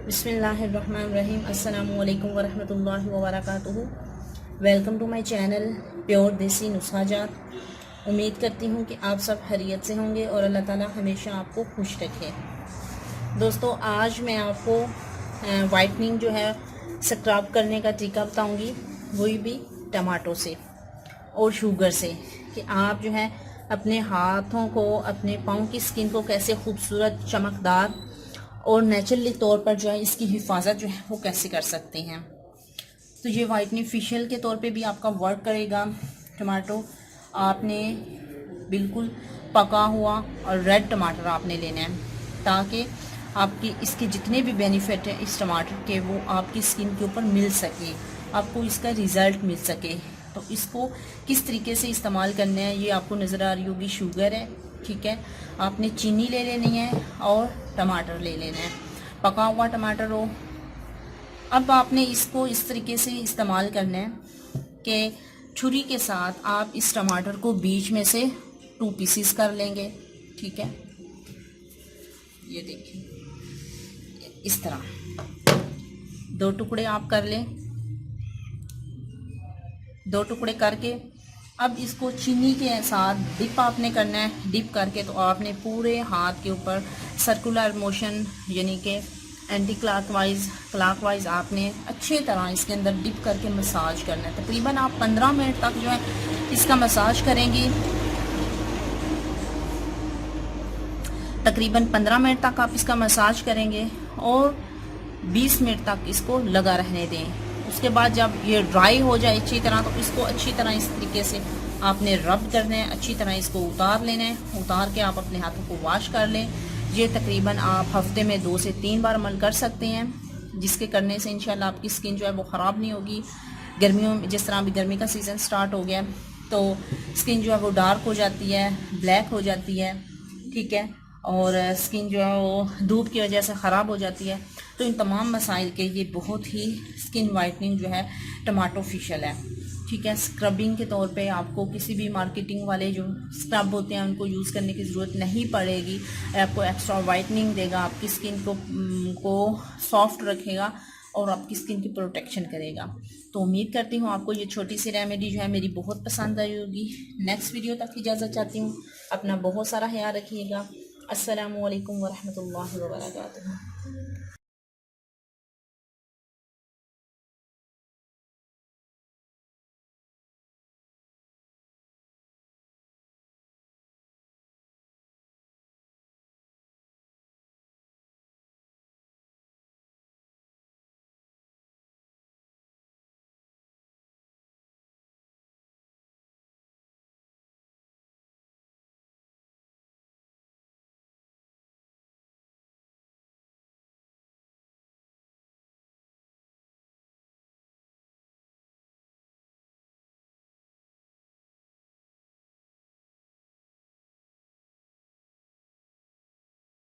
बिस्मिल्लाहिर्रहमानिर्रहीम। अस्सलामुअलैकुम वरहमतुल्लाहि वबरकातुहू। Welcome to my channel pure Desi Nuskhajat. उम्मीद करती हूँ कि आप सब खैरियत से होंगे और अल्लाह ताला हमेशा आपको खुश रखे। दोस्तों, आज मैं आपको वाइटनिंग जो है स्क्रब करने का तरीका बताऊँगी, वही भी टमाटो से और शुगर से, कि आप जो है अपने हाथों को, अपने पाँव की स्किन को कैसे खूबसूरत, चमकदार और नेचुरली तौर पर जो है इसकी हिफाजत जो है वो कैसे कर सकते हैं। तो ये वाइटनिंग फेशियल के तौर पे भी आपका वर्क करेगा। टमाटो आपने बिल्कुल पका हुआ और रेड टमाटर आपने लेना है, ताकि आपकी इसके जितने भी बेनिफिट हैं इस टमाटर के, वो आपकी स्किन के ऊपर मिल सके, आपको इसका रिज़ल्ट मिल सके। तो इसको किस तरीके से इस्तेमाल करना है ये आपको नज़र आ रही होगी। शुगर है, ठीक है, आपने चीनी ले लेनी है और टमाटर ले लेना है, पका हुआ टमाटर हो। अब आपने इसको इस तरीके से इस्तेमाल करना है कि छुरी के साथ आप इस टमाटर को बीच में से 2 पीसीस कर लेंगे, ठीक है। ये देखिए, इस तरह 2 टुकड़े आप कर लें। 2 टुकड़े करके अब इसको चीनी के साथ डिप आपने करना है। डिप करके तो आपने पूरे हाथ के ऊपर सर्कुलर मोशन, यानी कि एंटी क्लॉकवाइज आपने अच्छी तरह इसके अंदर डिप करके मसाज करना है। तकरीबन आप 15 मिनट तक जो है इसका मसाज करेंगे। तकरीबन 15 मिनट तक आप इसका मसाज करेंगे और 20 मिनट तक इसको लगा रहने दें। उसके बाद जब ये ड्राई हो जाए अच्छी तरह, तो इसको अच्छी तरह इस तरीके से आपने रब करना है, अच्छी तरह इसको उतार लेना है। उतार के आप अपने हाथों को वॉश कर लें। ये तकरीबन आप हफ्ते में 2 से 3 बार अमल कर सकते हैं, जिसके करने से इंशाल्लाह आपकी स्किन जो है वो ख़राब नहीं होगी। गर्मियों में, जिस तरह अभी गर्मी का सीज़न स्टार्ट हो गया, तो स्किन जो है वो डार्क हो जाती है, ब्लैक हो जाती है, ठीक है, और स्किन जो है वो धूप की वजह से ख़राब हो जाती है। तो इन तमाम मसाइल के ये बहुत ही स्किन वाइटनिंग जो है टमाटो फेशियल है, ठीक है। स्क्रबिंग के तौर पे आपको किसी भी मार्केटिंग वाले जो स्क्रब होते हैं उनको यूज़ करने की ज़रूरत नहीं पड़ेगी। आपको एक्स्ट्रा वाइटनिंग देगा, आपकी स्किन को सॉफ्ट रखेगा और आपकी स्किन की प्रोटेक्शन करेगा। तो उम्मीद करती हूँ आपको ये छोटी सी रेमेडी जो है मेरी बहुत पसंद आई होगी। नेक्स्ट वीडियो तक इजाज़त चाहती हूँ। अपना बहुत सारा ख्याल रखिएगा। अस्सलामु अलैकुम वरहमतुल्लाहि वबरकातुहू।